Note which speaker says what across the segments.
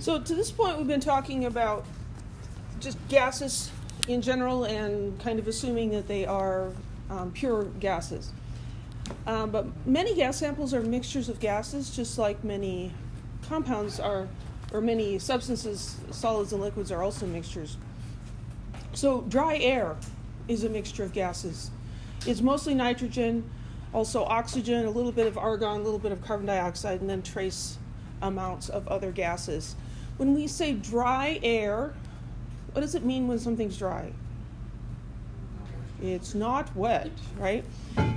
Speaker 1: So to this point, we've been talking about just gases in general and kind of assuming that they are pure gases. But many gas samples are mixtures of gases, just like many compounds are, or many substances, solids and liquids are also mixtures. So dry air is a mixture of gases. It's mostly nitrogen, also oxygen, a little bit of argon, a little bit of carbon dioxide, and then trace amounts of other gases. When we say dry air, what does it mean when something's dry? It's not wet, right?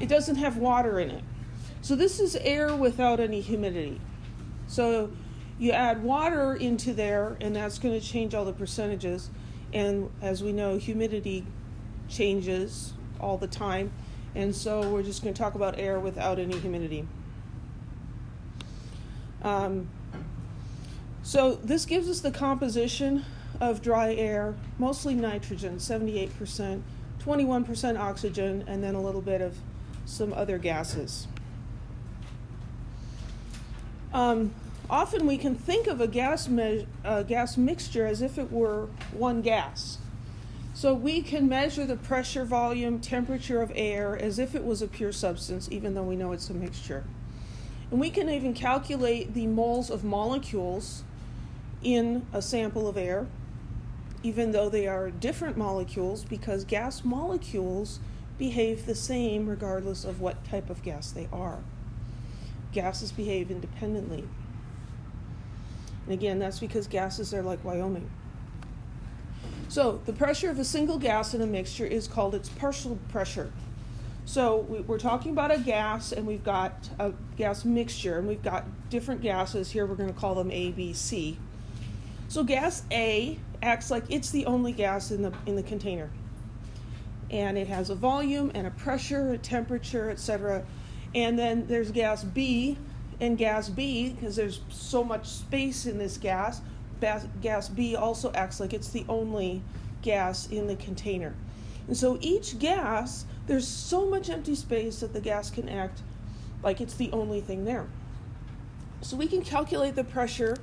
Speaker 1: It doesn't have water in it. So this is air without any humidity. So you add water into there, and that's going to change all the percentages. And as we know, humidity changes all the time. And so we're just going to talk about air without any humidity. So this gives us the composition of dry air, mostly nitrogen, 78%, 21% oxygen, and then a little bit of some other gases. Often we can think of a gas mixture as if it were one gas. So we can measure the pressure, volume, temperature of air as if it was a pure substance, even though we know it's a mixture. And we can even calculate the moles of molecules in a sample of air, even though they are different molecules, because gas molecules behave the same regardless of what type of gas they are. Gases behave independently. And again, that's because gases are like Wyoming. So the pressure of a single gas in a mixture is called its partial pressure. So we're talking about a gas, and we've got a gas mixture, and we've got different gases here. We're going to call them A, B, C. So gas A acts like it's the only gas in the container. And it has a volume and a pressure, a temperature, etc. And then there's gas B, and gas B, because there's so much space in this gas, gas B also acts like it's the only gas in the container. And so each gas, there's so much empty space that the gas can act like it's the only thing there. So we can calculate the pressure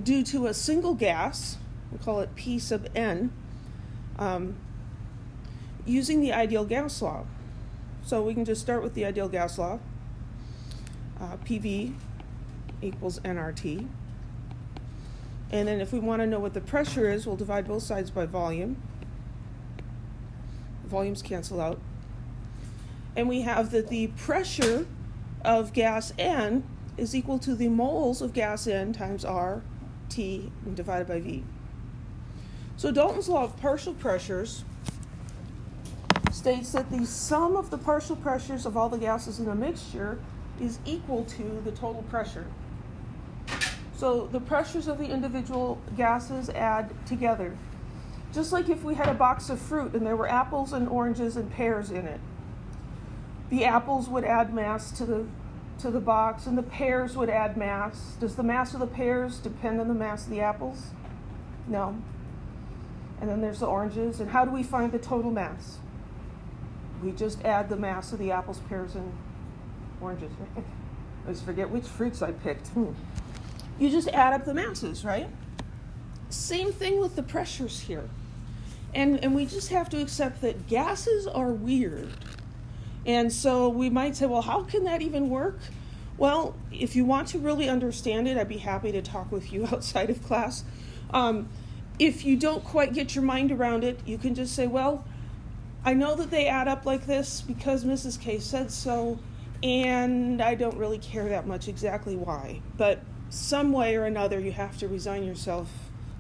Speaker 1: due to a single gas, we call it P sub n, using the ideal gas law. So we can just start with the ideal gas law. PV equals nRT. And then if we want to know what the pressure is, we'll divide both sides by volume. Volumes cancel out. And we have that the pressure of gas N is equal to the moles of gas N times RT divided by V. So Dalton's law of partial pressures states that the sum of the partial pressures of all the gases in a mixture is equal to the total pressure. So the pressures of the individual gases add together. Just like if we had a box of fruit and there were apples and oranges and pears in it. The apples would add mass to the box, and the pears would add mass. Does the mass of the pears depend on the mass of the apples? No. And then there's the oranges. And how do we find the total mass? We just add the mass of the apples, pears, and oranges. I always forget which fruits I picked. You just add up the masses, right? Same thing with the pressures here. And we just have to accept that gases are weird. And so we might say, well, how can that even work? Well, if you want to really understand it, I'd be happy to talk with you outside of class. If you don't quite get your mind around it, you can just say, well, I know that they add up like this because Mrs. K said so, and I don't really care that much exactly why. But some way or another, you have to resign yourself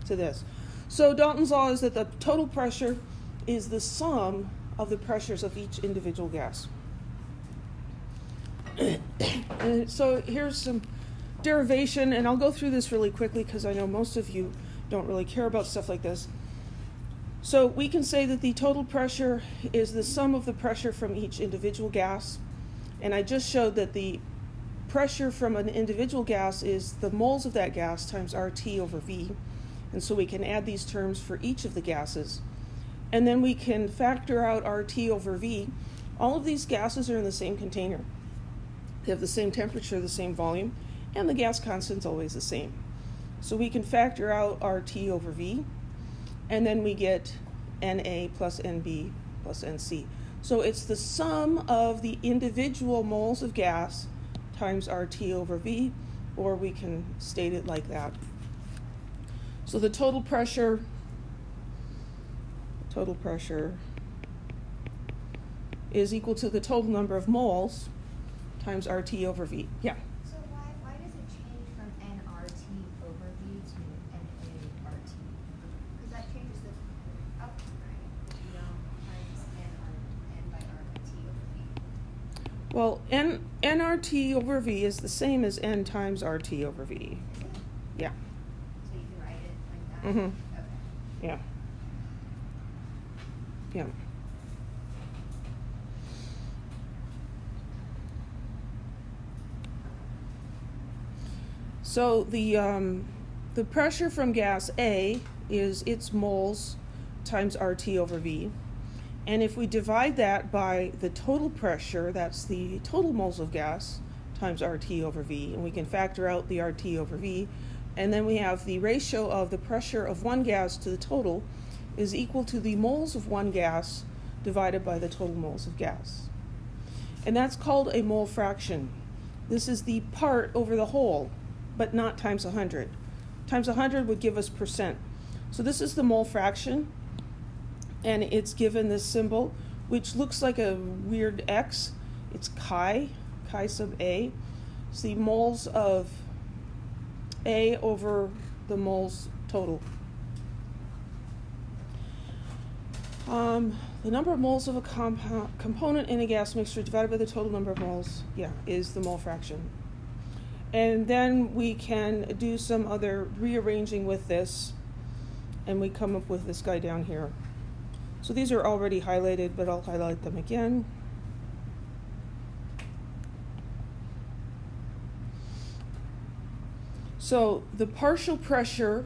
Speaker 1: to this. So Dalton's law is that the total pressure is the sum of the pressures of each individual gas. And so here's some derivation, and I'll go through this really quickly because I know most of you don't really care about stuff like this. So we can say that the total pressure is the sum of the pressure from each individual gas. And I just showed that the pressure from an individual gas is the moles of that gas times RT over V. And so we can add these terms for each of the gases. And then we can factor out RT over V. All of these gases are in the same container. They have the same temperature, the same volume, and the gas constant's always the same. So we can factor out RT over V, and then we get Na plus Nb plus Nc. So it's the sum of the individual moles of gas times RT over V, or we can state it like that. So the total pressure is equal to the total number of moles times RT over V. Yeah?
Speaker 2: So why does it change from nRT over V to NART? Because that changes the outcome, right? You know, times N by RT over V.
Speaker 1: Well, nRT over V is the same as N times RT over V.
Speaker 2: Is it?
Speaker 1: Yeah.
Speaker 2: So you can write it like that?
Speaker 1: Mm-hmm.
Speaker 2: Okay.
Speaker 1: Yeah. Yeah. So the pressure from gas A is its moles times RT over V. And if we divide that by the total pressure, that's the total moles of gas times RT over V, and we can factor out the RT over V, and then we have the ratio of the pressure of one gas to the total is equal to the moles of one gas divided by the total moles of gas. And that's called a mole fraction. This is the part over the whole, but not times 100. Times 100 would give us percent. So this is the mole fraction, and it's given this symbol, which looks like a weird X. It's chi sub A. It's the moles of A over the moles total. The number of moles of a component in a gas mixture divided by the total number of moles, is the mole fraction. And then we can do some other rearranging with this, and we come up with this guy down here. So these are already highlighted, but I'll highlight them again. So the partial pressure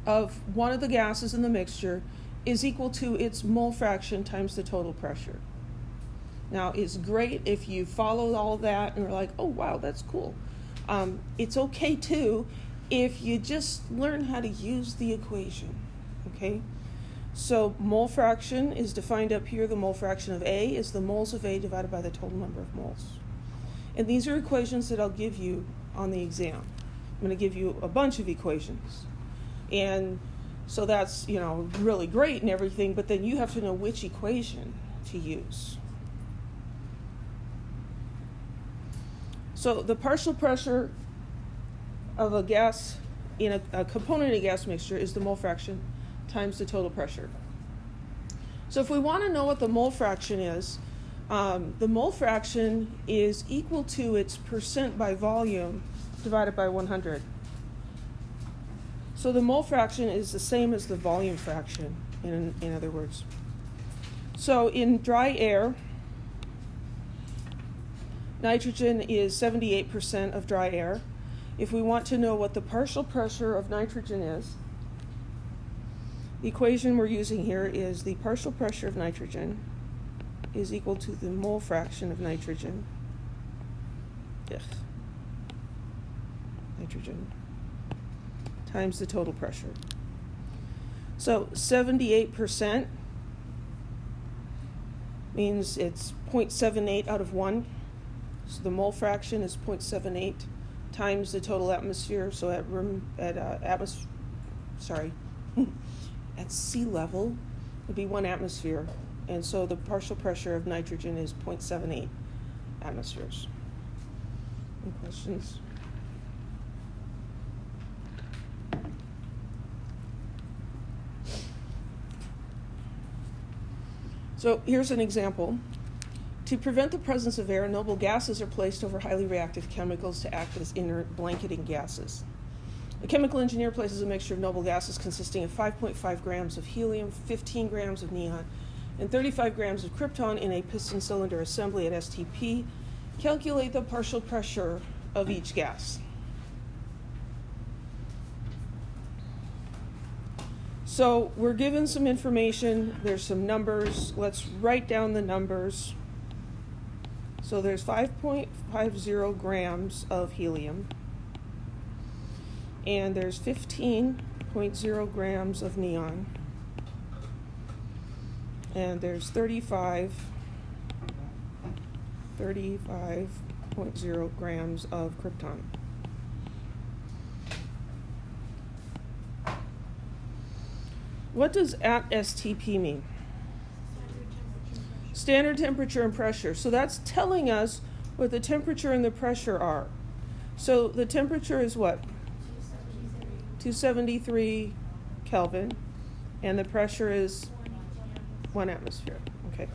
Speaker 1: of one of the gases in the mixture is equal to its mole fraction times the total pressure. Now, it's great if you follow all that and are like, oh, wow, that's cool. It's okay, too, if you just learn how to use the equation, okay? So mole fraction is defined up here. The mole fraction of A is the moles of A divided by the total number of moles. And these are equations that I'll give you on the exam. I'm going to give you a bunch of equations. And so that's, really great and everything, but then you have to know which equation to use. So the partial pressure of a gas in a component in a gas mixture is the mole fraction times the total pressure. So if we want to know what the mole fraction is, the mole fraction is equal to its percent by volume divided by 100. So the mole fraction is the same as the volume fraction, in other words. So in dry air, nitrogen is 78% of dry air. If we want to know what the partial pressure of nitrogen is, the equation we're using here is the partial pressure of nitrogen is equal to the mole fraction of nitrogen. Nitrogen times the total pressure. So 78% means it's 0.78 out of 1. So the mole fraction is 0.78 times the total atmosphere. So at sea level would be 1 atmosphere. And so the partial pressure of nitrogen is 0.78 atmospheres. Any questions? So here's an example. To prevent the presence of air, noble gases are placed over highly reactive chemicals to act as inert blanketing gases. A chemical engineer places a mixture of noble gases consisting of 5.5 grams of helium, 15 grams of neon, and 35 grams of krypton in a piston cylinder assembly at STP. Calculate the partial pressure of each gas. So we're given some information. There's some numbers. Let's write down the numbers. So there's 5.50 grams of helium. and there's 15.0 grams of neon, and there's 35.0 grams of krypton. What does at STP mean? Standard temperature and pressure. So that's telling us what the temperature and the pressure are. So the temperature is what? 273 Kelvin, and the pressure is 1 atmosphere. Okay.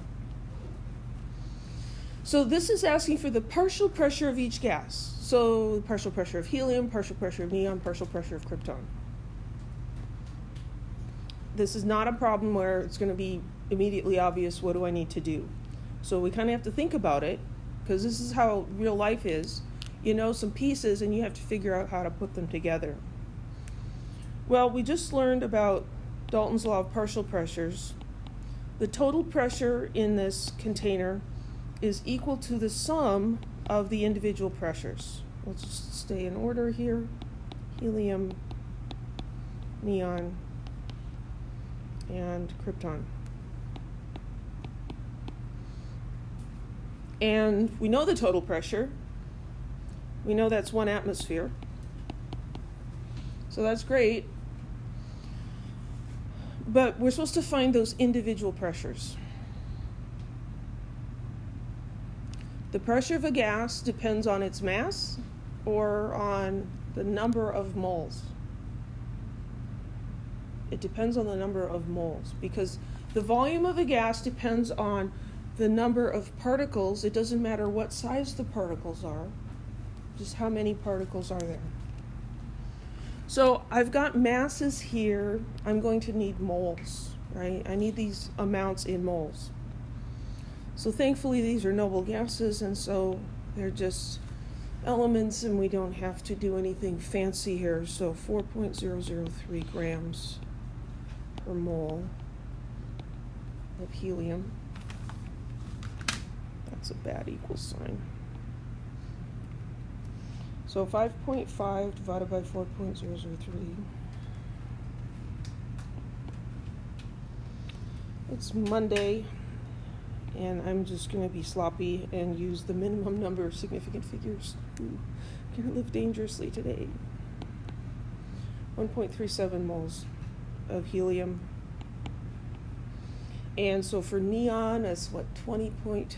Speaker 1: So this is asking for the partial pressure of each gas. So partial pressure of helium, partial pressure of neon, partial pressure of krypton. This is not a problem where it's going to be immediately obvious, what do I need to do? So we kind of have to think about it, because this is how real life is. You know some pieces and you have to figure out how to put them together. Well, we just learned about Dalton's law of partial pressures. The total pressure in this container is equal to the sum of the individual pressures. Let's just stay in order here. Helium, neon, and krypton. And we know the total pressure. We know that's 1 atmosphere. So that's great. But we're supposed to find those individual pressures. The pressure of a gas depends on its mass or on the number of moles. It depends on the number of moles, because the volume of a gas depends on the number of particles. It doesn't matter what size the particles are, just how many particles are there. So I've got masses here. I'm going to need moles, right? I need these amounts in moles. So thankfully these are noble gases, and so they're just elements and we don't have to do anything fancy here. So 4.003 grams per mole of helium. That's a bad equal sign. So 5.5 divided by 4.003. It's Monday, and I'm just going to be sloppy and use the minimum number of significant figures. Ooh, gonna live dangerously today. 1.37 moles of helium. And so for neon, it's what, 20.18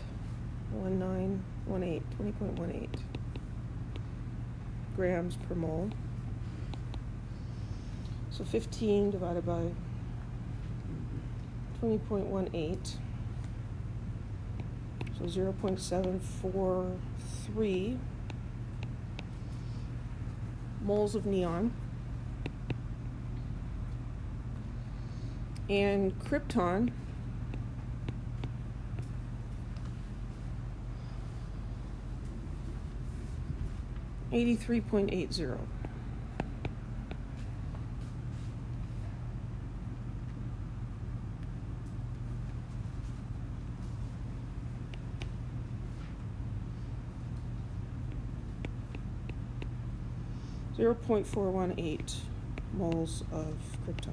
Speaker 1: grams per mole. So 15 divided by 20.18. So 0.743 moles of neon. And krypton, $83.80. .418 moles of krypton.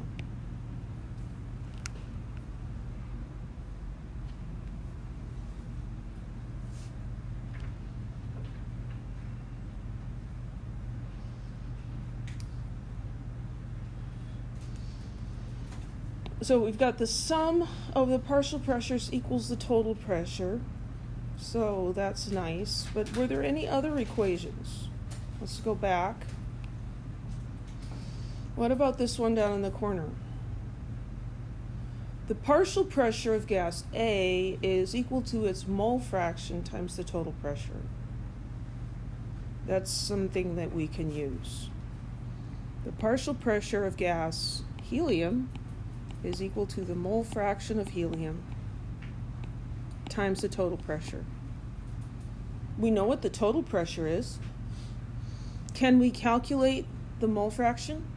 Speaker 1: So we've got the sum of the partial pressures equals the total pressure. So that's nice. But were there any other equations? Let's go back. What about this one down in the corner? The partial pressure of gas A is equal to its mole fraction times the total pressure. That's something that we can use. The partial pressure of gas helium is equal to the mole fraction of helium times the total pressure. We know what the total pressure is. Can we calculate the mole fraction?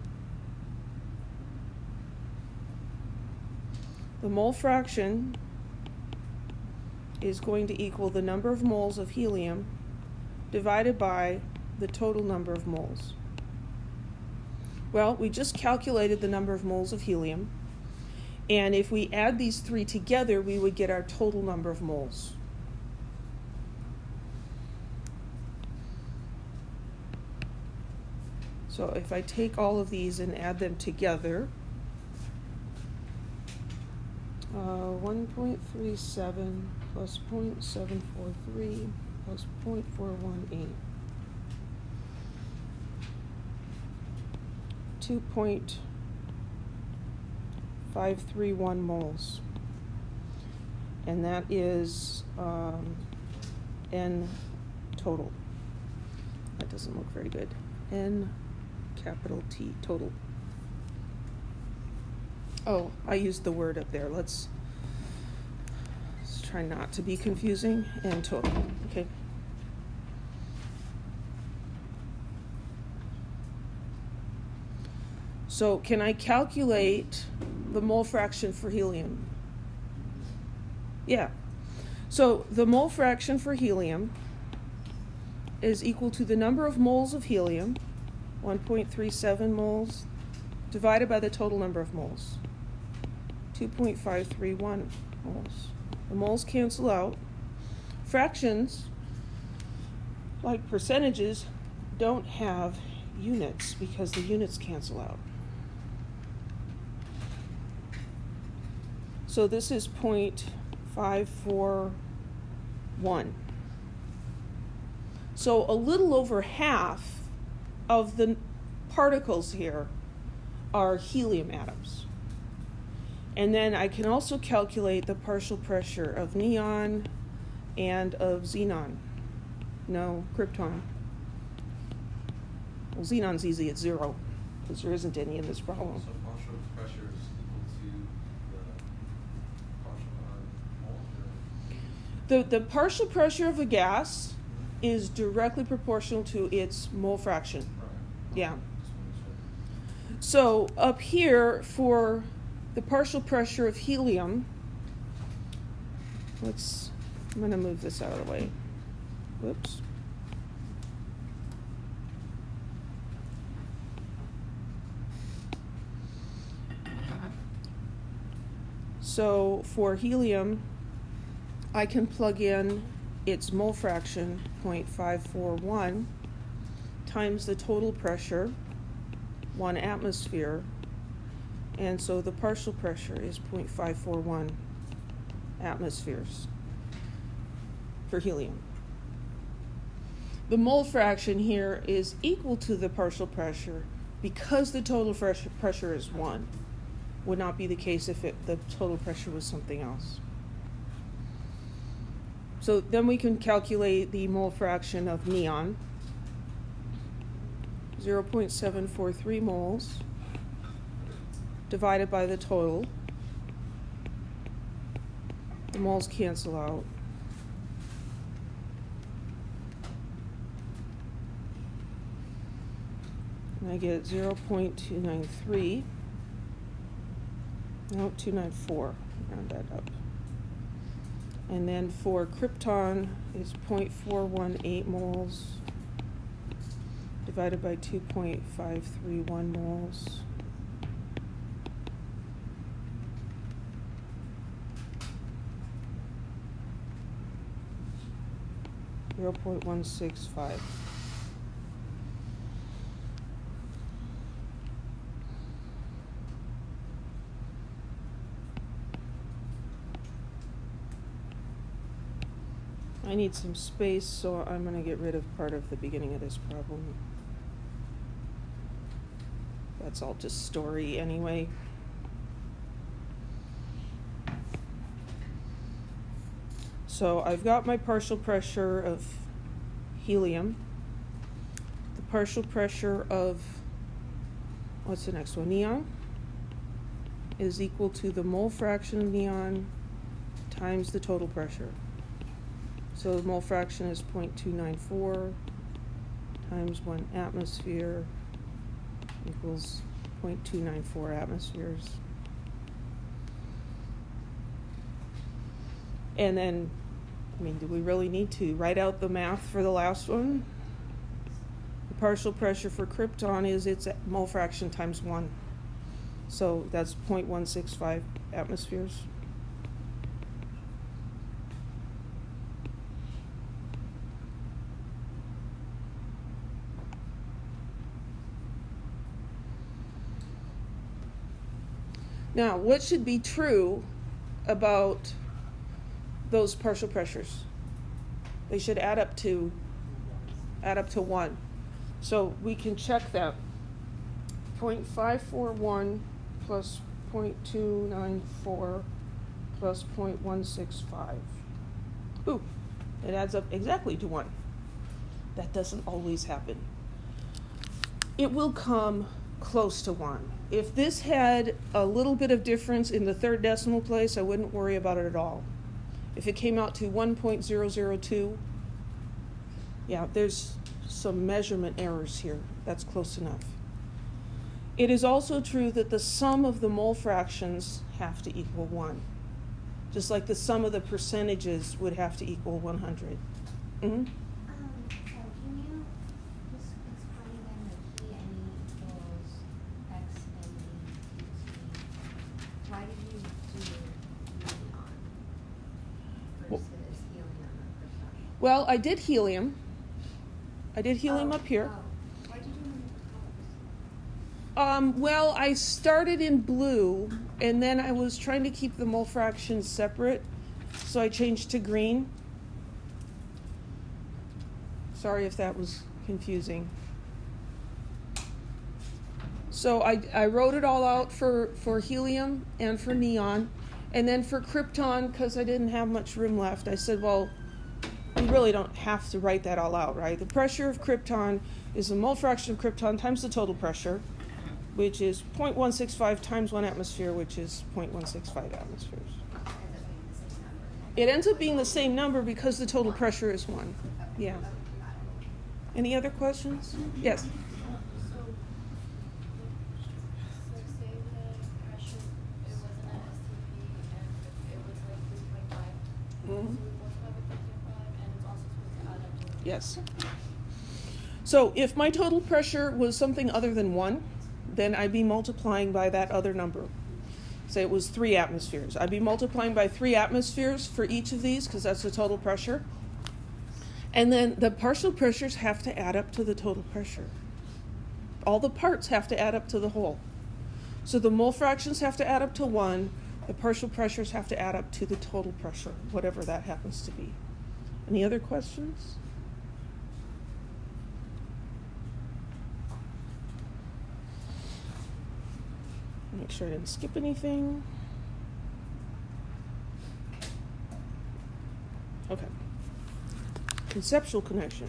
Speaker 1: The mole fraction is going to equal the number of moles of helium divided by the total number of moles. Well, we just calculated the number of moles of helium, and if we add these three together, we would get our total number of moles. So if I take all of these and add them together, 1.37 plus 0.743 plus 0.418. 2.531 moles. And that is N total. That doesn't look very good. N capital T total. Oh, I used the word up there. Let's try not to be confusing. N total. Okay. So can I calculate the mole fraction for helium? Yeah. So the mole fraction for helium is equal to the number of moles of helium, 1.37 moles, divided by the total number of moles, 2.531 moles. The moles cancel out. Fractions, like percentages, don't have units because the units cancel out. So this is 0.541. So a little over half of the particles here are helium atoms. And then I can also calculate the partial pressure of neon and of xenon. No, krypton. Well, xenon's easy at 0 because there isn't any in this problem.
Speaker 3: So partial pressure is equal to the partial moles?
Speaker 1: The partial pressure of a gas is directly proportional to its mole fraction.
Speaker 3: Right.
Speaker 1: Yeah.
Speaker 3: Just wanna check.
Speaker 1: So up here for the partial pressure of helium, I'm going to move this out of the way. Whoops. So for helium, I can plug in its mole fraction, 0.541, times the total pressure, 1 atmosphere, and so the partial pressure is 0.541 atmospheres for helium. The mole fraction here is equal to the partial pressure because the total pressure is 1. Would not be the case if the total pressure was something else. So then we can calculate the mole fraction of neon, 0.743 moles divided by the total. The moles cancel out. And I get 0.293. No, 294. Round that up. And then for krypton is 0.418 moles divided by 2.531 moles. .165. I need some space, so I'm going to get rid of part of the beginning of this problem. That's all just story anyway. So I've got my partial pressure of helium, the partial pressure of, what's the next one, neon, is equal to the mole fraction of neon times the total pressure. So the mole fraction is 0.294 times 1 atmosphere equals 0.294 atmospheres. And then, I mean, do we really need to write out the math for the last one? The partial pressure for krypton is its mole fraction times 1. So that's 0.165 atmospheres. Now, what should be true about those partial pressures? They should add up to 1. So we can check that. 0.541 plus 0.294 plus 0.165. Ooh, it adds up exactly to 1. That doesn't always happen. It will come close to 1. If this had a little bit of difference in the third decimal place, I wouldn't worry about it at all. If it came out to 1.002, yeah, there's some measurement errors here. That's close enough. It is also true that the sum of the mole fractions have to equal 1, just like the sum of the percentages would have to equal 100. Mm-hmm.
Speaker 2: So can you just explain again the P and E equals X and E equals E? Why did you do neon versus helium or krypton?
Speaker 1: Well, I did helium. Up here.
Speaker 2: Oh. Why did you do them colors?
Speaker 1: Well, I started in blue, and then I was trying to keep the mole fractions separate, so I changed to green. Sorry if that was confusing. So I wrote it all out for helium and for neon, and then for krypton, because I didn't have much room left, I said, well, we really don't have to write that all out, right? The pressure of krypton is the mole fraction of krypton times the total pressure, which is 0.165 times 1 atmosphere, which is 0.165 atmospheres. It ends up being the same number because the total pressure is 1. Yeah. Any other questions? Yes?
Speaker 4: So say the pressure, it wasn't an STP and it was like 3.5. So we
Speaker 1: Mhm.
Speaker 4: multiply with 3.5 and it's also supposed to add up to
Speaker 1: Yes. So if my total pressure was something other than 1, then I'd be multiplying by that other number. Say it was 3 atmospheres. I'd be multiplying by 3 atmospheres for each of these because that's the total pressure. And then the partial pressures have to add up to the total pressure. All the parts have to add up to the whole. So the mole fractions have to add up to 1. The partial pressures have to add up to the total pressure, whatever that happens to be. Any other questions? Make sure I didn't skip anything. Okay. Conceptual connection.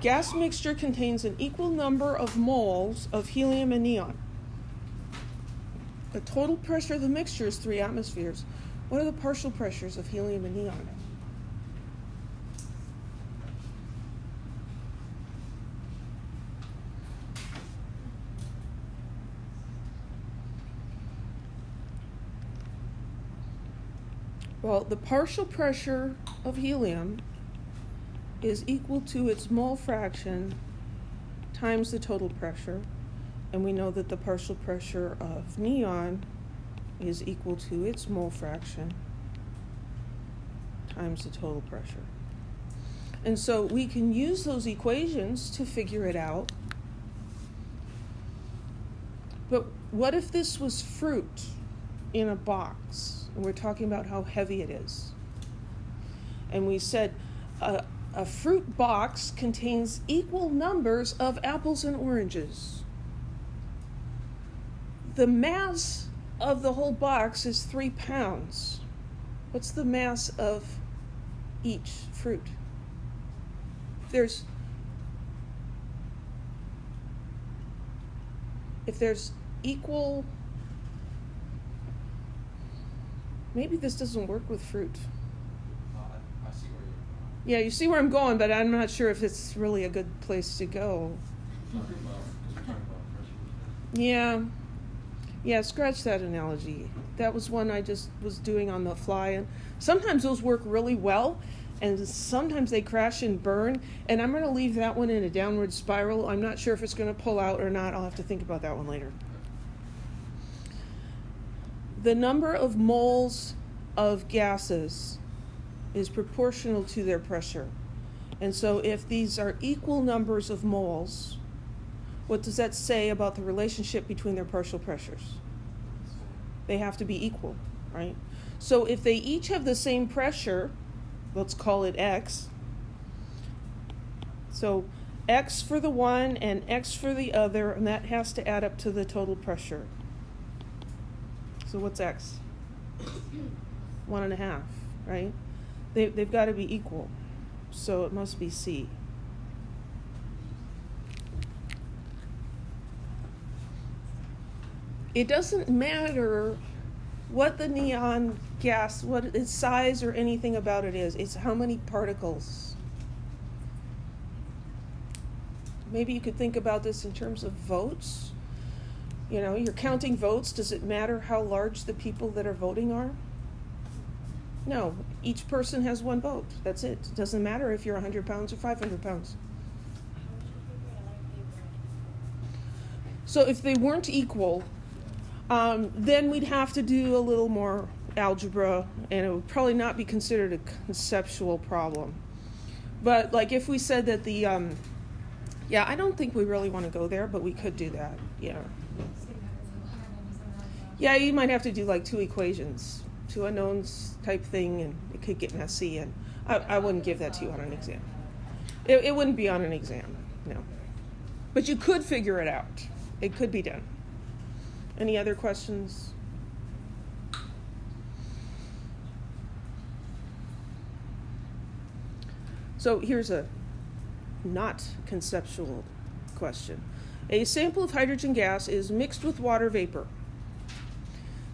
Speaker 1: Gas mixture contains an equal number of moles of helium and neon. The total pressure of the mixture is 3 atmospheres. What are the partial pressures of helium and neon? Well, the partial pressure of helium is equal to its mole fraction times the total pressure. And we know that the partial pressure of neon is equal to its mole fraction times the total pressure. And so we can use those equations to figure it out. But what if this was fruit in a box? And we're talking about how heavy it is. And we said a fruit box contains equal numbers of apples and oranges. The mass of the whole box is 3 pounds. What's the mass of each fruit? If there's equal, maybe this doesn't work with fruit.
Speaker 3: I see where you're going.
Speaker 1: Yeah, you see where I'm going, but I'm not sure if it's really a good place to go.
Speaker 3: Talking about, because we're talking about pressure.
Speaker 1: Yeah, scratch that analogy. That was one I just was doing on the fly, and sometimes those work really well, and sometimes they crash and burn, and I'm going to leave that one in a downward spiral. I'm not sure if it's going to pull out or not. I'll have to think about that one later. The number of moles of gases is proportional to their pressure. And so if these are equal numbers of moles, what does that say about the relationship between their partial pressures? They have to be equal, right? So if they each have the same pressure, let's call it X. So X for the one and X for the other, and that has to add up to the total pressure. So what's X? 1.5, right? They've got to be equal. So it must be C. It doesn't matter what the neon gas, what its size or anything about it is. It's how many particles. Maybe you could think about this in terms of votes. You know, you're counting votes. Does it matter how large the people that are voting are? No. Each person has one vote. That's it. It doesn't matter if you're 100 pounds or 500 pounds. So if they weren't equal, then we'd have to do a little more algebra, and it would probably not be considered a conceptual problem. But like if we said that the, yeah, I don't think we really want to go there, but we could do that, yeah. Yeah, you might have to do like 2 equations, 2 unknowns type thing, and it could get messy, and I wouldn't give that to you on an exam. It wouldn't be on an exam, no. But you could figure it out. It could be done. Any other questions? So here's a not conceptual question. A sample of hydrogen gas is mixed with water vapor.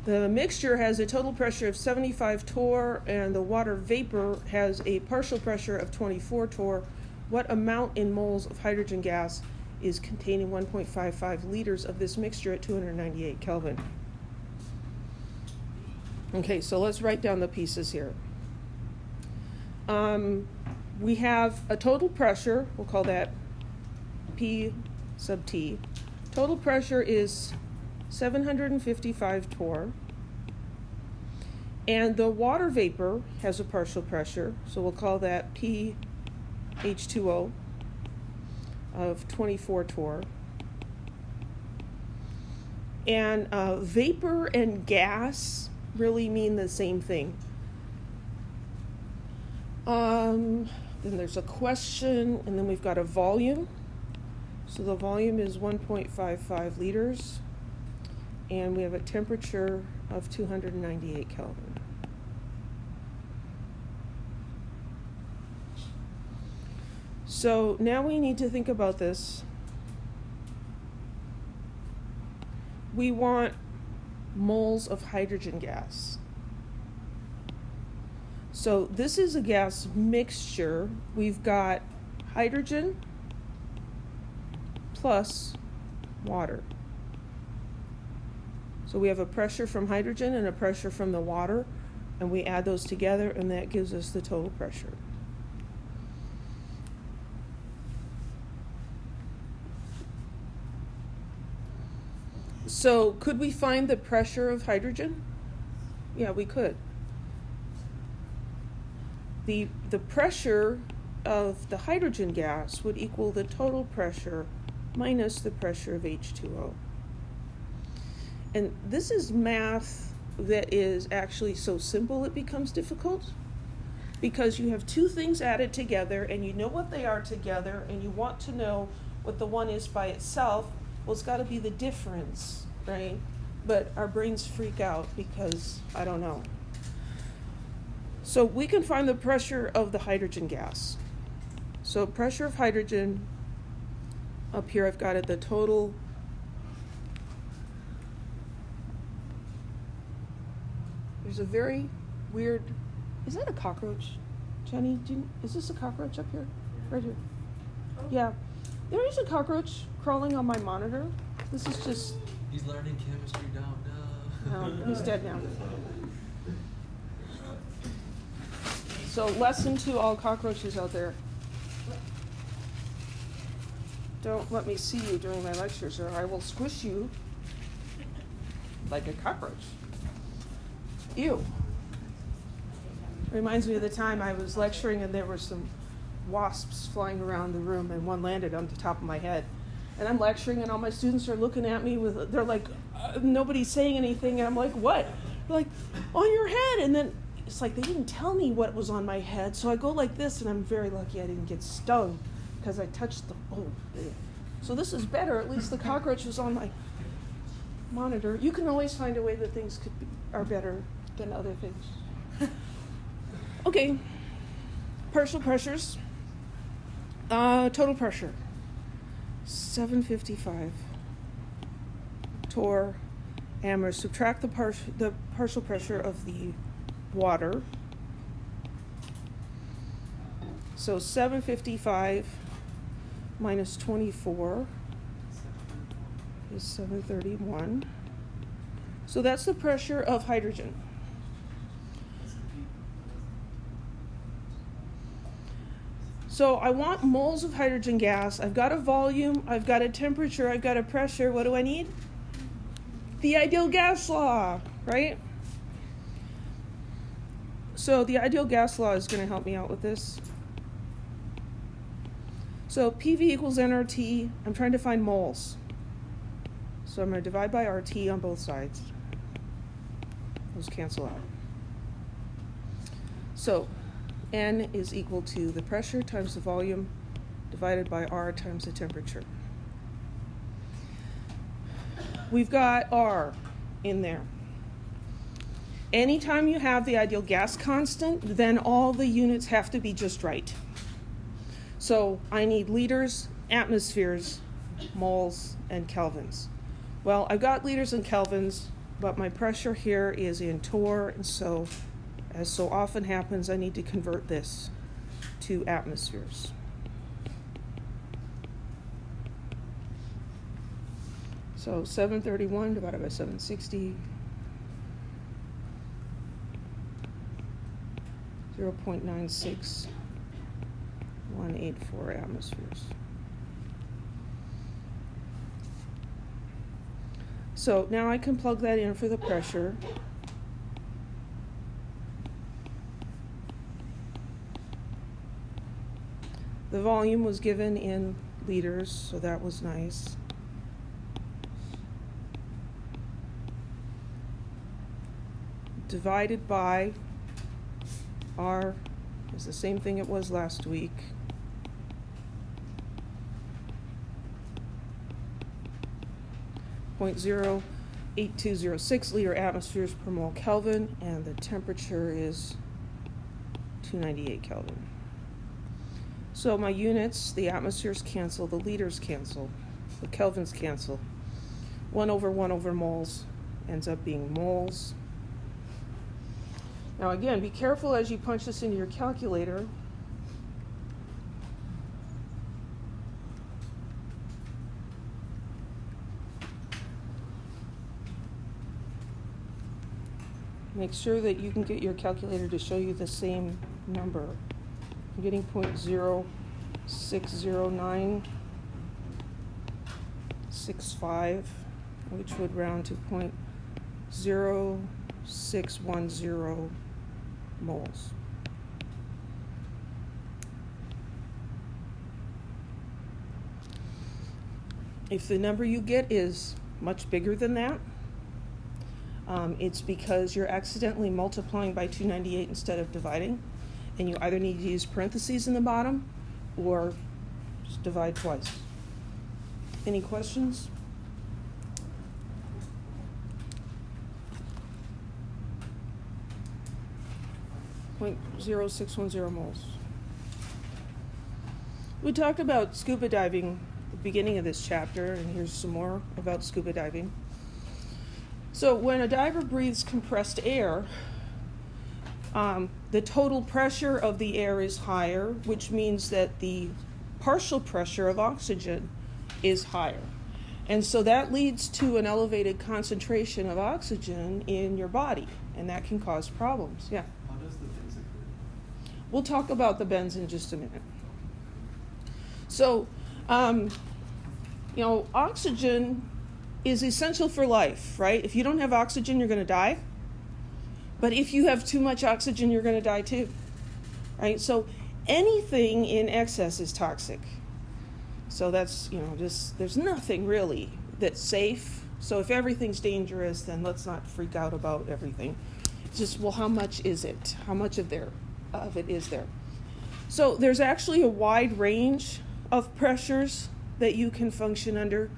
Speaker 1: The mixture has a total pressure of 75 torr, and the water vapor has a partial pressure of 24 torr. What amount in moles of hydrogen gas is contained in 1.55 liters of this mixture at 298 Kelvin? Okay, so let's write down the pieces here. We have a total pressure, we'll call that P sub T. Total pressure is 755 torr. And the water vapor has a partial pressure, so we'll call that P H2O of 24 torr. And vapor and gas really mean the same thing. Then there's a question, and then we've got a volume. So the volume is 1.55 liters, and we have a temperature of 298 Kelvin. So now we need to think about this. We want moles of hydrogen gas. So this is a gas mixture. We've got hydrogen plus water. So we have a pressure from hydrogen and a pressure from the water, and we add those together, and that gives us the total pressure. So could we find the pressure of hydrogen? Yeah, we could. The pressure of the hydrogen gas would equal the total pressure minus the pressure of H2O. And this is math that is actually so simple it becomes difficult, because you have 2 things added together and you know what they are together, and you want to know what the one is by itself. Well, it's got to be the difference, right? But our brains freak out because I don't know. So we can find the pressure of the hydrogen gas. So pressure of hydrogen, up here I've got it, the total. There's a very weird, is that a cockroach? Jenny, is this a cockroach up here? Right here. Yeah. There is a cockroach crawling on my monitor. This is just...
Speaker 3: He's learning chemistry down now.
Speaker 1: No, he's dead now. So lesson to all cockroaches out there. Don't let me see you during my lectures or I will squish you like a cockroach. Ew. Reminds me of the time I was lecturing and there were some wasps flying around the room and one landed on the top of my head. And I'm lecturing and all my students are looking at me they're like, nobody's saying anything. And I'm like, what? They're like, on your head. And then it's like they didn't tell me what was on my head. So I go like this and I'm very lucky I didn't get stung because I touched the, So this is better. At least the cockroach was on my monitor. You can always find a way that things are better than other things. Okay. Partial pressures. Total pressure. 755. Torr, Amherst. Subtract the partial pressure of the water. So 755 minus 24 is 731. So that's the pressure of hydrogen. So I want moles of hydrogen gas. I've got a volume, I've got a temperature, I've got a pressure. What do I need? The ideal gas law, right? So the ideal gas law is going to help me out with this. So PV equals nRT. I'm trying to find moles. So I'm going to divide by RT on both sides. Those cancel out. So N is equal to the pressure times the volume divided by R times the temperature. We've got R in there. Anytime you have the ideal gas constant, then all the units have to be just right. So I need liters, atmospheres, moles, and kelvins. Well, I've got liters and kelvins, but my pressure here is in torr, and so, as so often happens, I need to convert this to atmospheres. So 731 divided by 760, 0.96. 184 atmospheres. So now I can plug that in for the pressure. The volume was given in liters, so that was nice. Divided by R is the same thing it was last week. 0.08206 liter atmospheres per mole Kelvin, and the temperature is 298 Kelvin. So my units, the atmospheres cancel, the liters cancel, the kelvins cancel. 1 over moles ends up being moles. Now again, be careful as you punch this into your calculator. Make sure that you can get your calculator to show you the same number. I'm getting 0.060965, which would round to 0.0610 moles. If the number you get is much bigger than that, it's because you're accidentally multiplying by 298 instead of dividing, and you either need to use parentheses in the bottom or just divide twice. Any questions? .0610 moles. We talked about scuba diving at the beginning of this chapter, and here's some more about scuba diving. So when a diver breathes compressed air, the total pressure of the air is higher, which means that the partial pressure of oxygen is higher. And so that leads to an elevated concentration of oxygen in your body, and that can cause problems. Yeah?
Speaker 5: How does the physics occur?
Speaker 1: We'll talk about the bends in just a minute. So, oxygen is essential for life, right? If you don't have oxygen, you're going to die. But if you have too much oxygen, you're going to die too, right? So anything in excess is toxic. So that's, there's nothing really that's safe. So if everything's dangerous, then let's not freak out about everything. It's just, well, how much is it? How much of it is there? So there's actually a wide range of pressures that you can function under.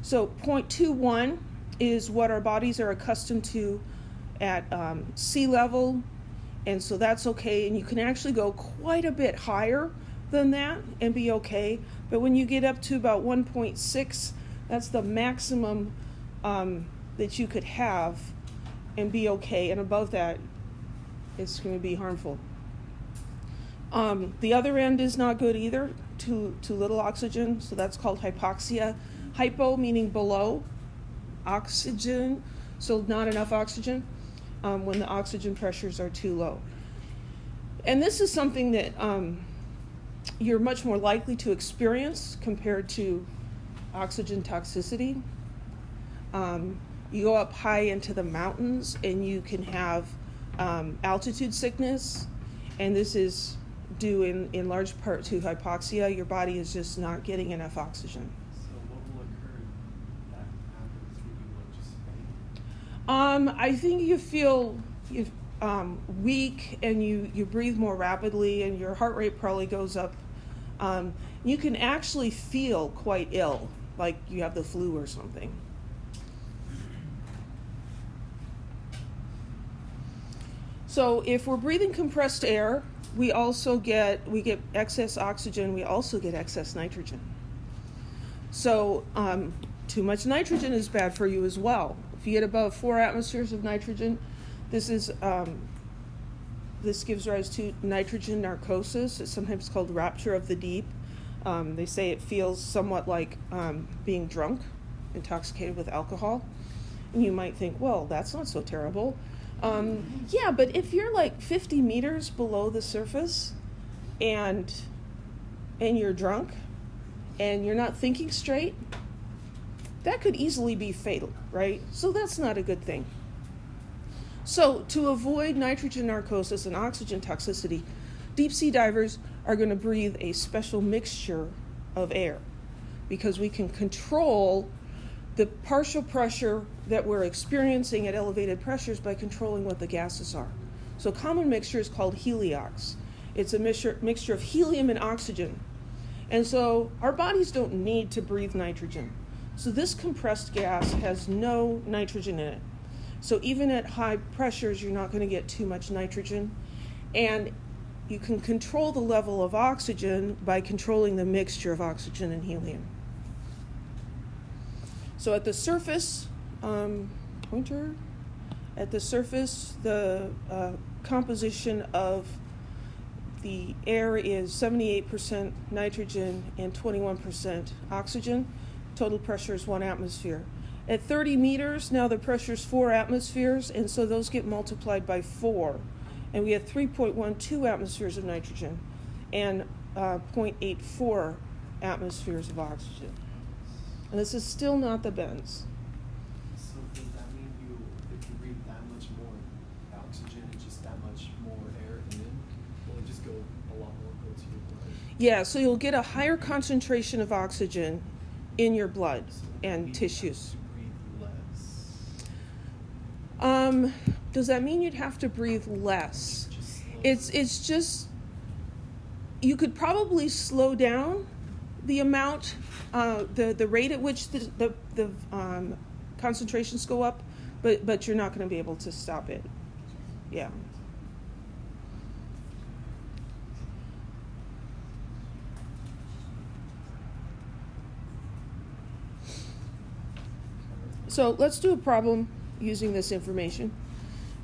Speaker 1: So 0.21 is what our bodies are accustomed to at sea level, and so that's okay. And you can actually go quite a bit higher than that and be okay. But when you get up to about 1.6, that's the maximum that you could have and be okay. And above that, it's going to be harmful. The other end is not good either, too little oxygen, so that's called hypoxia. Hypo meaning below, oxygen, so not enough oxygen when the oxygen pressures are too low. And this is something that you're much more likely to experience compared to oxygen toxicity. You go up high into the mountains and you can have altitude sickness, and this is due in large part to hypoxia. Your body is just not getting enough oxygen.
Speaker 3: So what will occur that happens? Will you just faint?
Speaker 1: I think you feel weak, and you breathe more rapidly, and your heart rate probably goes up. You can actually feel quite ill, like you have the flu or something. So if we're breathing compressed air, we get excess oxygen, we also get excess nitrogen. So too much nitrogen is bad for you as well. If you get above 4 atmospheres of nitrogen, this gives rise to nitrogen narcosis. It's sometimes called rapture of the deep. They say it feels somewhat like being drunk, intoxicated with alcohol. And you might think, well, that's not so terrible. Yeah, but if you're like 50 meters below the surface and you're drunk and you're not thinking straight, that could easily be fatal, right? So that's not a good thing. So to avoid nitrogen narcosis and oxygen toxicity, deep sea divers are going to breathe a special mixture of air because we can control the partial pressure that we're experiencing at elevated pressures by controlling what the gases are. So common mixture is called heliox. It's a mixture of helium and oxygen. And so our bodies don't need to breathe nitrogen. So this compressed gas has no nitrogen in it. So even at high pressures, you're not going to get too much nitrogen. And you can control the level of oxygen by controlling the mixture of oxygen and helium. So at the surface, at the surface, the composition of the air is 78% nitrogen and 21% oxygen. Total pressure is 1 atmosphere. At 30 meters, now the pressure is 4 atmospheres, and so those get multiplied by 4. And we have 3.12 atmospheres of nitrogen and 0.84 atmospheres of oxygen. And this is still not the bends.
Speaker 5: So does that mean if you breathe that much more oxygen and just that much more air in, will it just go a lot more go to your blood?
Speaker 1: Yeah, so you'll get a higher concentration of oxygen in your blood and tissues.
Speaker 5: Breathe less.
Speaker 1: Does that mean you'd have to breathe less?
Speaker 5: Just slow.
Speaker 1: It's just, you could probably slow down the amount, the rate at which the concentrations go up, but you're not going to be able to stop it. Yeah. So let's do a problem using this information.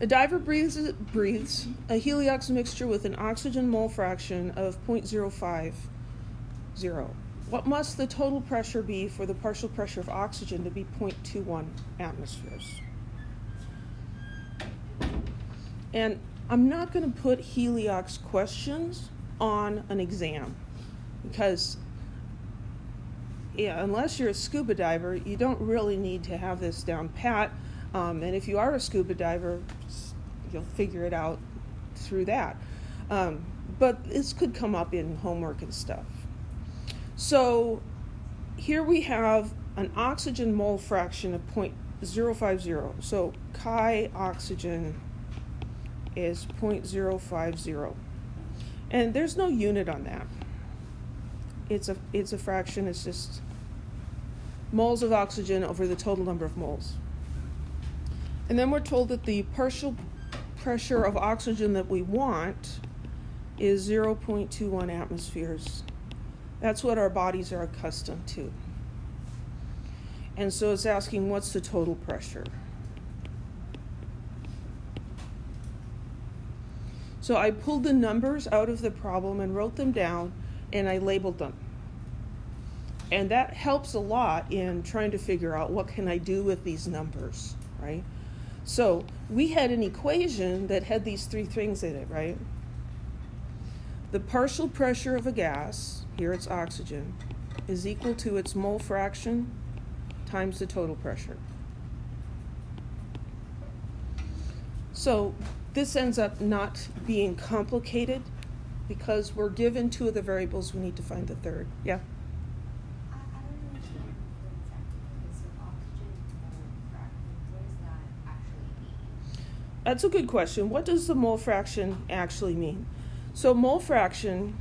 Speaker 1: A diver breathes a heliox mixture with an oxygen mole fraction of 0.050. What must the total pressure be for the partial pressure of oxygen to be 0.21 atmospheres? And I'm not going to put heliox questions on an exam because unless you're a scuba diver, you don't really need to have this down pat. And if you are a scuba diver, you'll figure it out through that. But this could come up in homework and stuff. So here we have an oxygen mole fraction of 0.050. So chi oxygen is 0.050. And there's no unit on that. It's a fraction. It's just moles of oxygen over the total number of moles. And then we're told that the partial pressure of oxygen that we want is 0.21 atmospheres. That's what our bodies are accustomed to. And so it's asking, what's the total pressure? So I pulled the numbers out of the problem and wrote them down, and I labeled them. And that helps a lot in trying to figure out what can I do with these numbers, right? So we had an equation that had these three things in it, right? The partial pressure of a gas, here it's oxygen, is equal to its mole fraction times the total pressure. So this ends up not being complicated because we're given two of the variables, we need to find the third. Yeah?
Speaker 2: I don't understand what exactly is. So oxygen mole fraction, what does that actually mean?
Speaker 1: That's a good question. What does the mole fraction actually mean? So mole fraction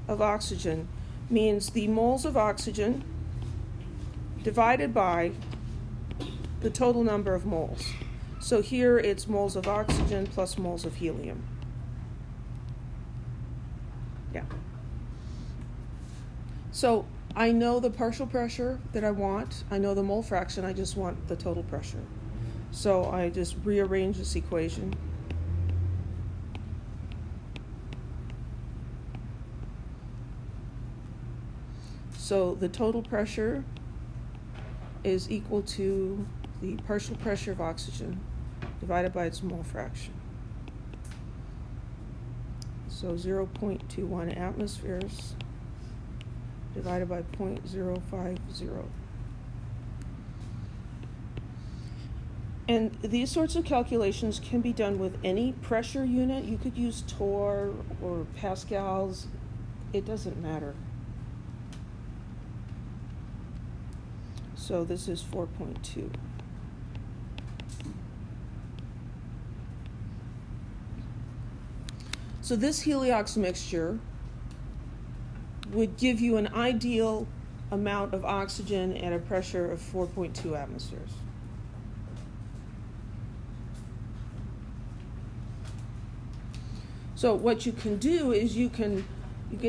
Speaker 1: of oxygen means the moles of oxygen divided by the total number of moles. So here it's moles of oxygen plus moles of helium. Yeah. So I know the partial pressure that I want. I know the mole fraction. I just want the total pressure. So I just rearrange this equation. So the total pressure is equal to the partial pressure of oxygen divided by its mole fraction. So 0.21 atmospheres divided by 0.050. And these sorts of calculations can be done with any pressure unit. You could use torr or pascals. It doesn't matter. So this is 4.2. So this heliox mixture would give you an ideal amount of oxygen at a pressure of 4.2 atmospheres. So what you can do is you can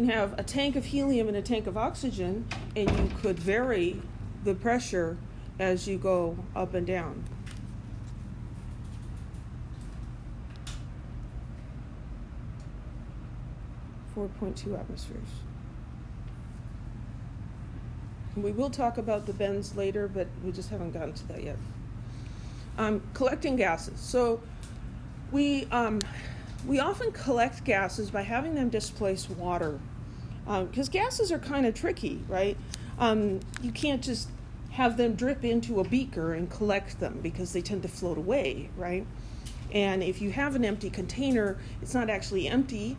Speaker 1: have a tank of helium and a tank of oxygen, and you could vary the pressure as you go up and down. .2 atmospheres. We will talk about the bends later, but we just haven't gotten to that yet. Collecting gases. So we often collect gases by having them displace water, because gases are kind of tricky, right? You can't just have them drip into a beaker and collect them because they tend to float away, right? And if you have an empty container, it's not actually empty,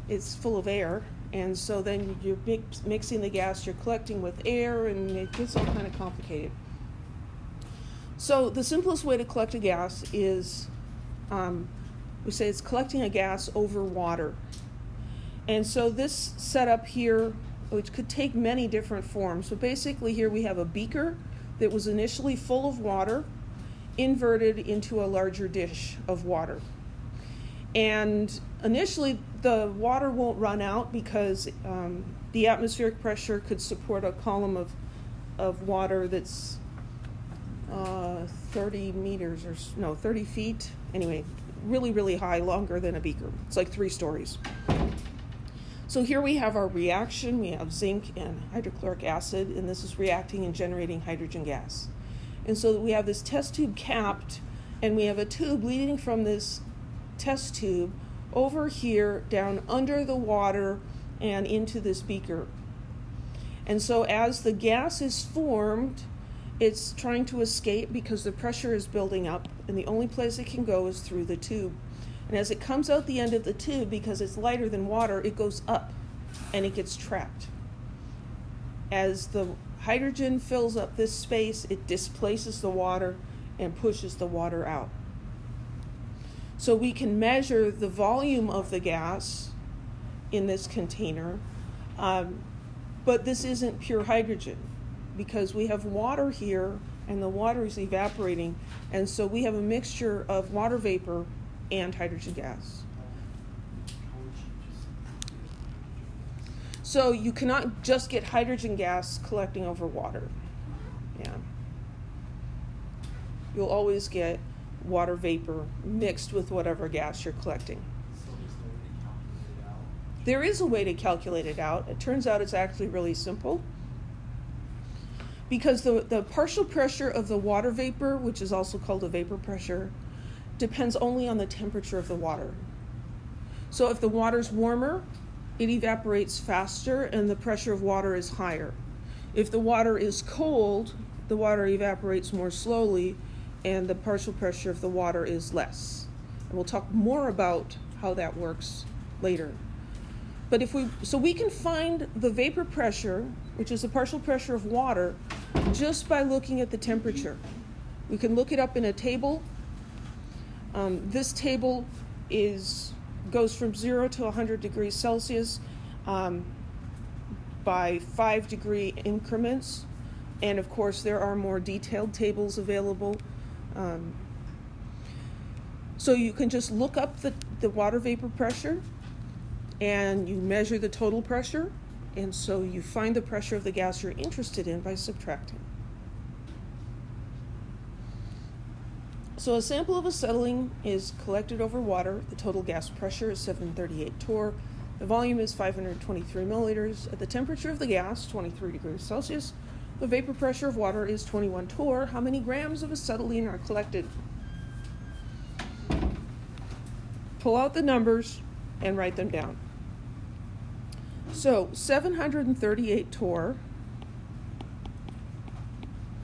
Speaker 1: it's full of air. And so then you're mixing the gas you're collecting with air, and it gets all kind of complicated. So the simplest way to collect a gas is, we say it's collecting a gas over water. And so this setup here, which could take many different forms. So basically here we have a beaker that was initially full of water, inverted into a larger dish of water. And initially the water won't run out because the atmospheric pressure could support a column of water that's 30 feet. Anyway, really, really high, longer than a beaker. It's like 3 stories. So here we have our reaction. We have zinc and hydrochloric acid, and this is reacting and generating hydrogen gas. And so we have this test tube capped, and we have a tube leading from this test tube over here down under the water and into this beaker. And so as the gas is formed, it's trying to escape because the pressure is building up, and the only place it can go is through the tube. And as it comes out the end of the tube, because it's lighter than water, it goes up and it gets trapped. As the hydrogen fills up this space, it displaces the water and pushes the water out. So we can measure the volume of the gas in this container, but this isn't pure hydrogen because we have water here and the water is evaporating, and so we have a mixture of water vapor and hydrogen gas. So you cannot just get hydrogen gas collecting over water. Yeah. You'll always get water vapor mixed with whatever gas you're collecting.
Speaker 3: So there's no way to calculate it out.
Speaker 1: There is a way to calculate it out. It turns out it's actually really simple. Because the partial pressure of the water vapor, which is also called the vapor pressure, depends only on the temperature of the water. So if the water's warmer, it evaporates faster and the pressure of water is higher. If the water is cold, the water evaporates more slowly and the partial pressure of the water is less. And we'll talk more about how that works later. But we can find the vapor pressure, which is the partial pressure of water, just by looking at the temperature. We can look it up in a table. This table goes from 0 to 100 degrees Celsius by 5-degree increments. And of course, there are more detailed tables available. So you can just look up the water vapor pressure and you measure the total pressure. And so you find the pressure of the gas you're interested in by subtracting. So a sample of acetylene is collected over water. The total gas pressure is 738 torr. The volume is 523 milliliters. At the temperature of the gas, 23 degrees Celsius, the vapor pressure of water is 21 torr. How many grams of acetylene are collected? Pull out the numbers and write them down. So 738 torr,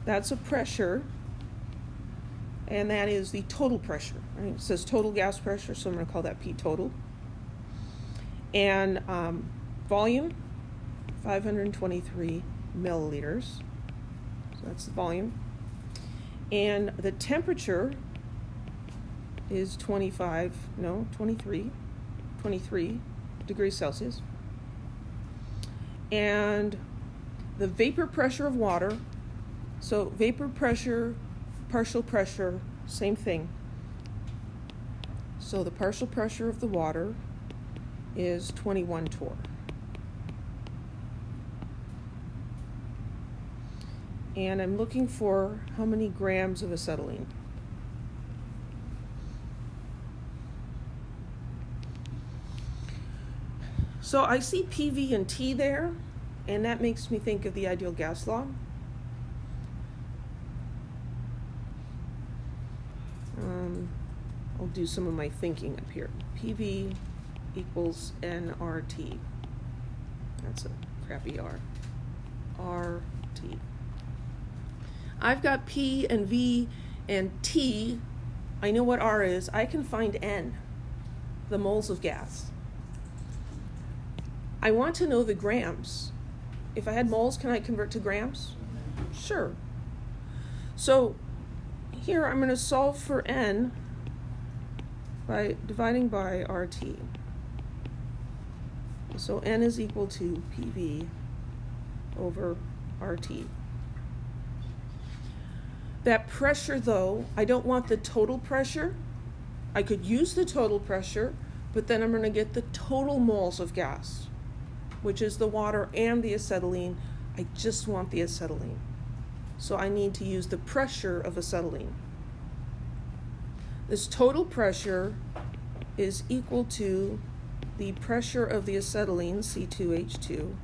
Speaker 1: that's a pressure, and that is the total pressure. Right? It says total gas pressure, so I'm going to call that P total. And volume, 523 milliliters. So that's the volume. And the temperature is 23 degrees Celsius. And the vapor pressure of water, so vapor pressure, partial pressure, same thing. So the partial pressure of the water is 21 torr. And I'm looking for how many grams of acetylene. So I see PV and T there, and that makes me think of the ideal gas law. I'll do some of my thinking up here. PV equals nRT. That's a crappy R. RT. I've got P and V and T. I know what R is. I can find N, the moles of gas. I want to know the grams. If I had moles, can I convert to grams? Sure. So here I'm going to solve for N by dividing by RT. So N is equal to PV over RT. That pressure, though, I don't want the total pressure. I could use the total pressure, but then I'm going to get the total moles of gas, which is the water and the acetylene. I just want the acetylene. So I need to use the pressure of acetylene. This total pressure is equal to the pressure of the acetylene, C2H2,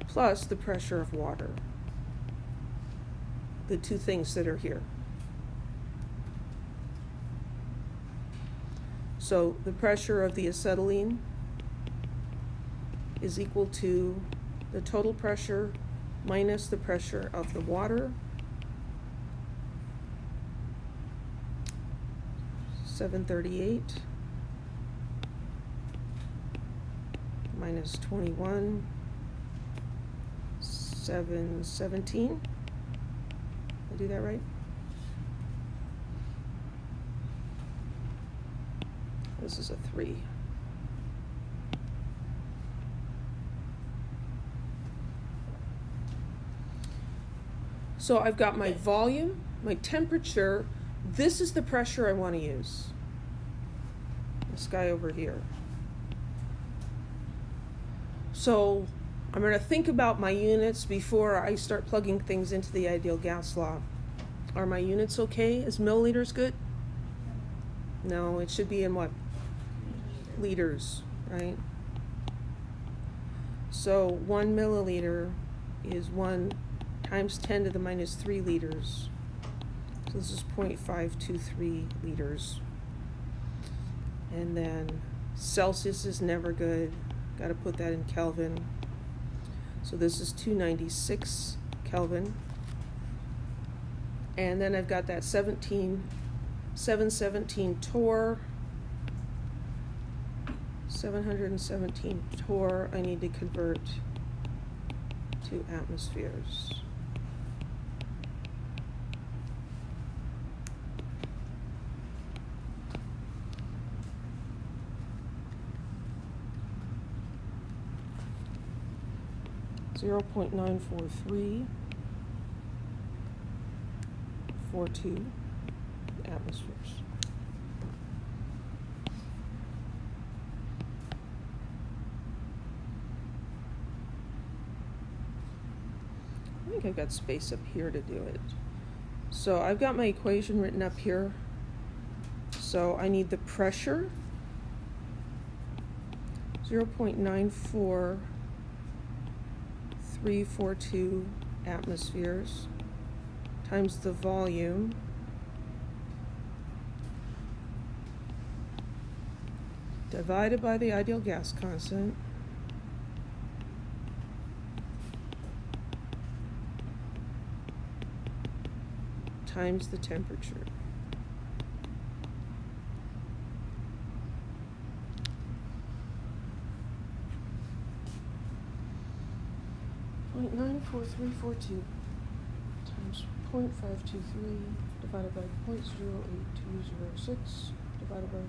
Speaker 1: plus the pressure of water. The two things that are here. So the pressure of the acetylene is equal to the total pressure minus the pressure of the water, 738 minus 21, 717. Did I do that right? This is a 3. So I've got my volume, my temperature. This is the pressure I want to use. This guy over here. So I'm going to think about my units before I start plugging things into the ideal gas law. Are my units okay? Is milliliters good? No, it should be in what? Liters, right? So 1 milliliter is 1 times 10 to the minus 3 liters. So this is 0.523 liters. And then Celsius is never good. Got to put that in Kelvin. So this is 296 Kelvin. And then I've got that 717 torr. 717 torr I need to convert to atmospheres. Zero 0.94342 atmospheres. I think I've got space up here to do it. So I've got my equation written up here. So I need the pressure, 0.94342 atmospheres, times the volume, divided by the ideal gas constant, times the temperature. Point 94342 times 0.523 divided by 0.08206 divided by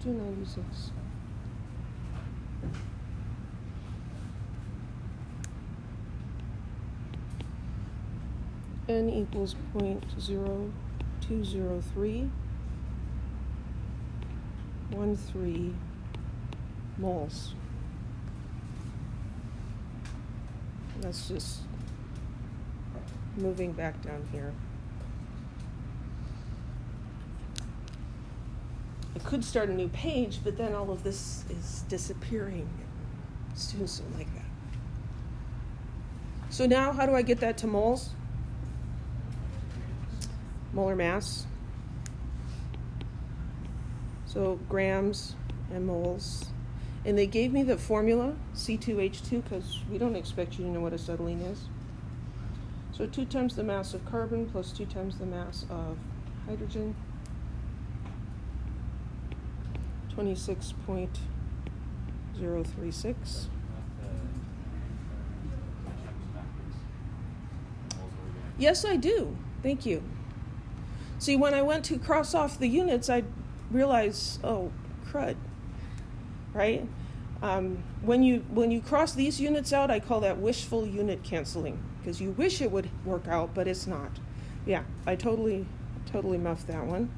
Speaker 1: 296. N equals 0.020313 moles. That's just moving back down here. I could start a new page, but then all of this is disappearing. Students don't like that. So now how do I get that to moles? Molar mass. So grams and moles. And they gave me the formula, C2H2, because we don't expect you to know what acetylene is. So 2 times the mass of carbon plus 2 times the mass of hydrogen. 26.036. Yes, I do. Thank you. See, when I went to cross off the units, I realized, oh, crud, right? When you cross these units out, I call that wishful unit canceling, because you wish it would work out, but it's not. Yeah, I totally muffed that one.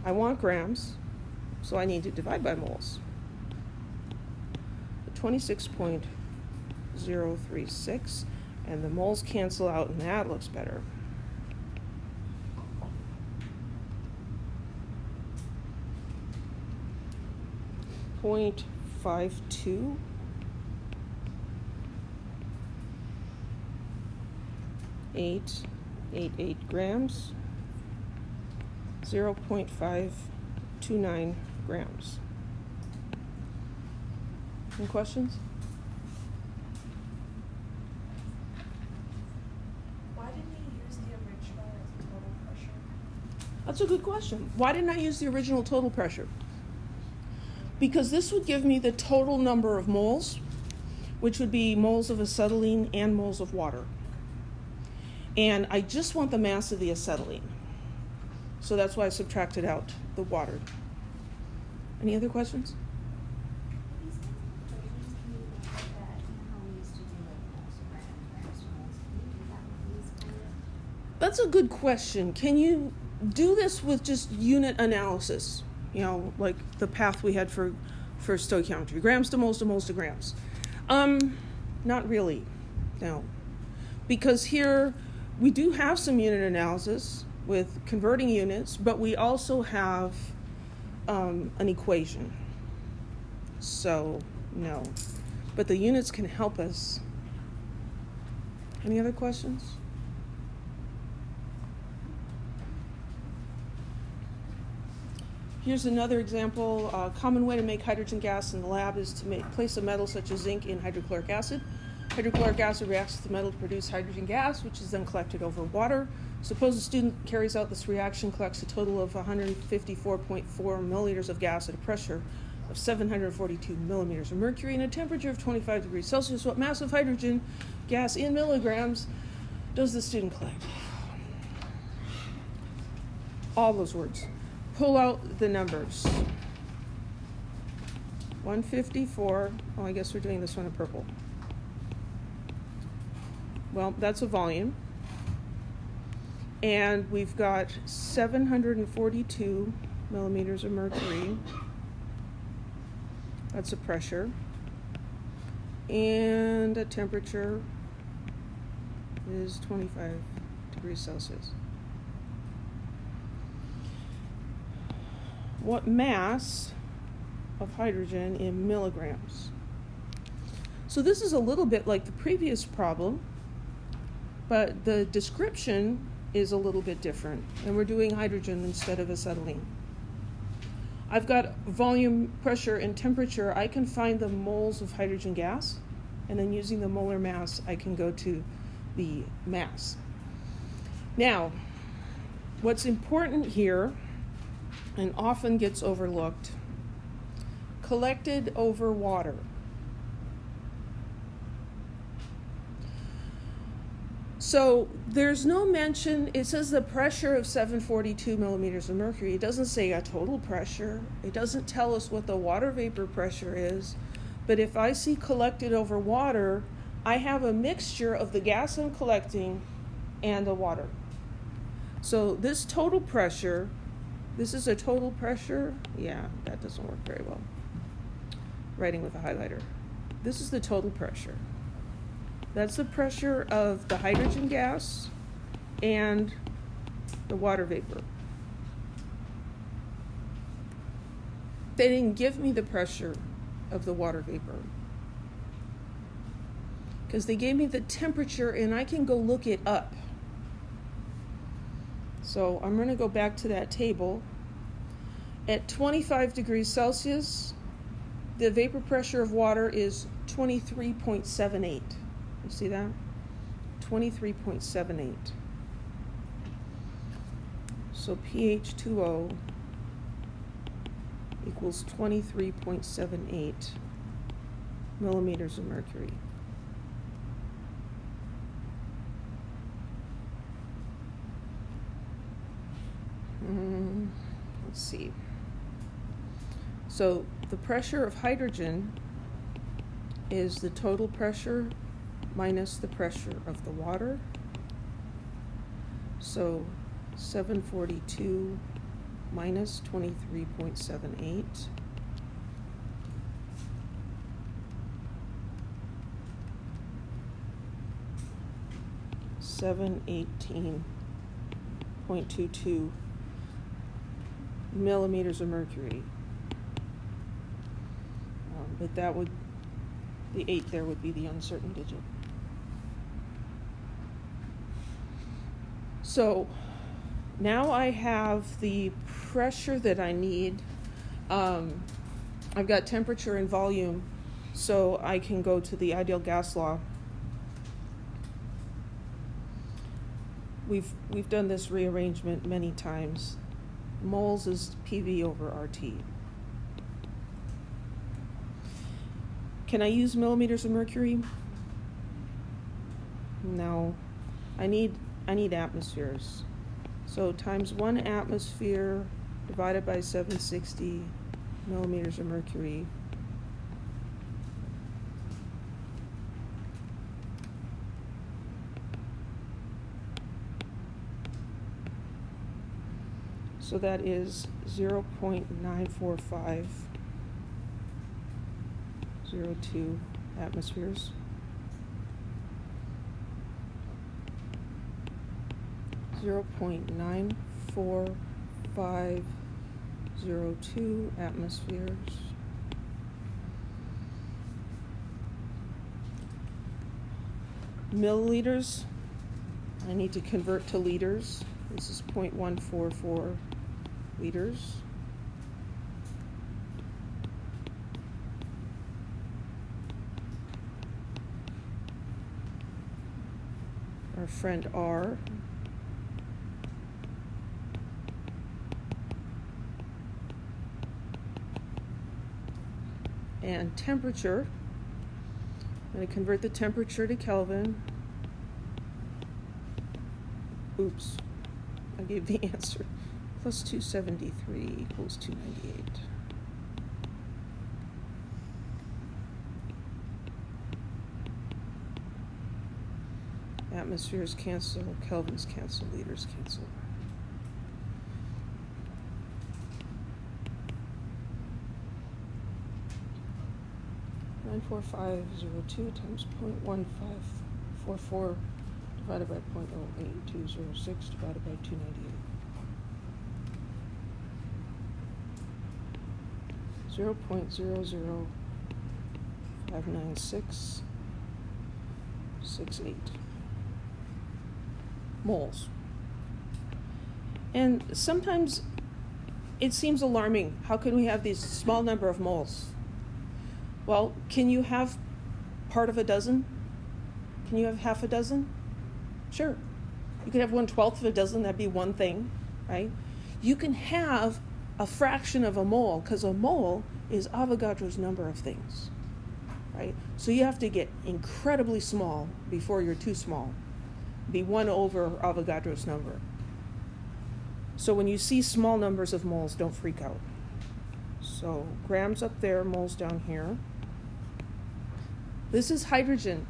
Speaker 1: I want grams, so I need to divide by moles. 26.036, and the moles cancel out, and that looks better. .52. 0.888 grams, 0.529 grams. Any questions?
Speaker 4: Why didn't you use the original as total pressure?
Speaker 1: That's a good question. Why didn't I use the original total pressure? Because this would give me the total number of moles, which would be moles of acetylene and moles of water. And I just want the mass of the acetylene. So that's why I subtracted out the water. Any other questions?
Speaker 2: These kinds of equations, can you make that, how we used to do like moles to grams to moles? Can you do that with these kind of?
Speaker 1: That's a good question. Can you do this with just unit analysis? You know, like the path we had for stoichiometry, grams to moles to moles to grams. Not really, no. Because here we do have some unit analysis with converting units, but we also have an equation. So, no. But the units can help us. Any other questions? Here's another example. A common way to make hydrogen gas in the lab is to place a metal such as zinc in hydrochloric acid. Hydrochloric acid reacts with the metal to produce hydrogen gas, which is then collected over water. Suppose a student carries out this reaction, collects a total of 154.4 milliliters of gas at a pressure of 742 millimeters of mercury and a temperature of 25 degrees Celsius. What mass of hydrogen gas in milligrams does the student collect? All those words. Pull out the numbers. 154, oh, I guess we're doing this one in purple. Well, that's a volume. And we've got 742 millimeters of mercury. That's a pressure. And a temperature is 25 degrees Celsius. What mass of hydrogen in milligrams? So this is a little bit like the previous problem, but the description is a little bit different, and we're doing hydrogen instead of acetylene. I've got volume, pressure, and temperature. I can find the moles of hydrogen gas, and then using the molar mass, I can go to the mass. Now, what's important here, and often gets overlooked, collected over water. So there's no mention, it says the pressure of 742 millimeters of mercury. It doesn't say a total pressure. It doesn't tell us what the water vapor pressure is. But if I see collected over water, I have a mixture of the gas I'm collecting and the water. So this total pressure, this is a total pressure. Yeah, that doesn't work very well. Writing with a highlighter. This is the total pressure. That's the pressure of the hydrogen gas and the water vapor. They didn't give me the pressure of the water vapor because they gave me the temperature, and I can go look it up. So I'm going to go back to that table. At 25 degrees Celsius, the vapor pressure of water is 23.78. You see that? 23.78. So pH 2O equals 23.78 millimeters of mercury. Let's see. So the pressure of hydrogen is the total pressure minus the pressure of the water. So 742 minus 23.78. $718.22 millimeters of mercury. But that would, the 8 there would be the uncertain digit. So now I have the pressure that I need. I've got temperature and volume, so I can go to the ideal gas law. We've done this rearrangement many times. Moles is PV over RT. Can I use millimeters of mercury? No. I need atmospheres. So times 1 atmosphere divided by 760 millimeters of mercury. So that is 0.94502 atmospheres. 0.94502 atmospheres. Milliliters, I need to convert to liters. This is 0.144 liters. Our friend R. And temperature, I'm going to convert the temperature to Kelvin. Oops, I gave the answer. Plus 273 equals 298. Atmospheres cancel, Kelvins cancel, liters cancel. .94502 times 0.1544 divided by 0.08206 divided by 298. 0.0059668 moles. And sometimes it seems alarming. How can we have these small number of moles? Well, can you have part of a dozen? Can you have half a dozen? Sure. You could have 1/12 of a dozen, that'd be one thing, right? You can have a fraction of a mole, because a mole is Avogadro's number of things, right? So you have to get incredibly small before you're too small. Be 1 over Avogadro's number. So when you see small numbers of moles, don't freak out. So grams up there, moles down here. This is hydrogen.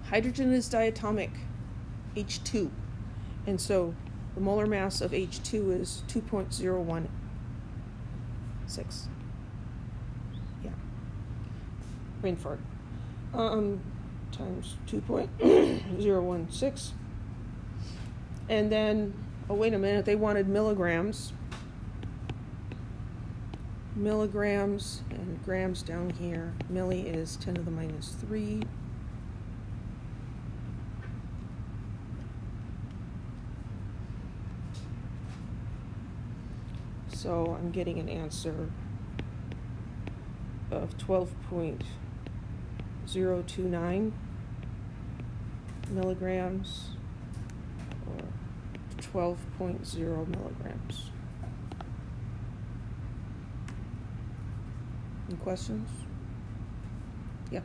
Speaker 1: Hydrogen is diatomic, H2. And so the molar mass of H2 is 2.016. Yeah. Brain fart. Times 2.016. And then, oh, wait a minute, they wanted milligrams. Milligrams and grams down here. Milli is 10 to the minus 3. So I'm getting an answer of 12.029 milligrams or 12.0 milligrams. Any questions? Yeah.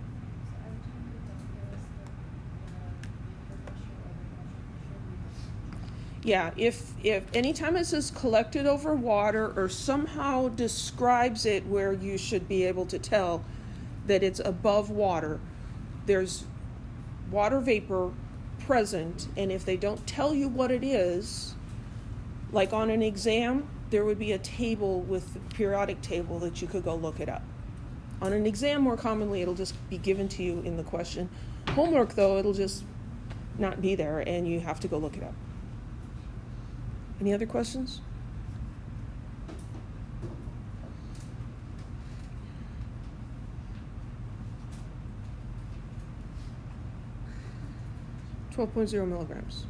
Speaker 1: Yeah, if anytime it says collected over water or somehow describes it where you should be able to tell that it's above water, there's water vapor present, and if they don't tell you what it is, like on an exam, there would be a table with the periodic table that you could go look it up. On an exam, more commonly, it'll just be given to you in the question. Homework, though, it'll just not be there, and you have to go look it up. Any other questions? $12.0 milligrams.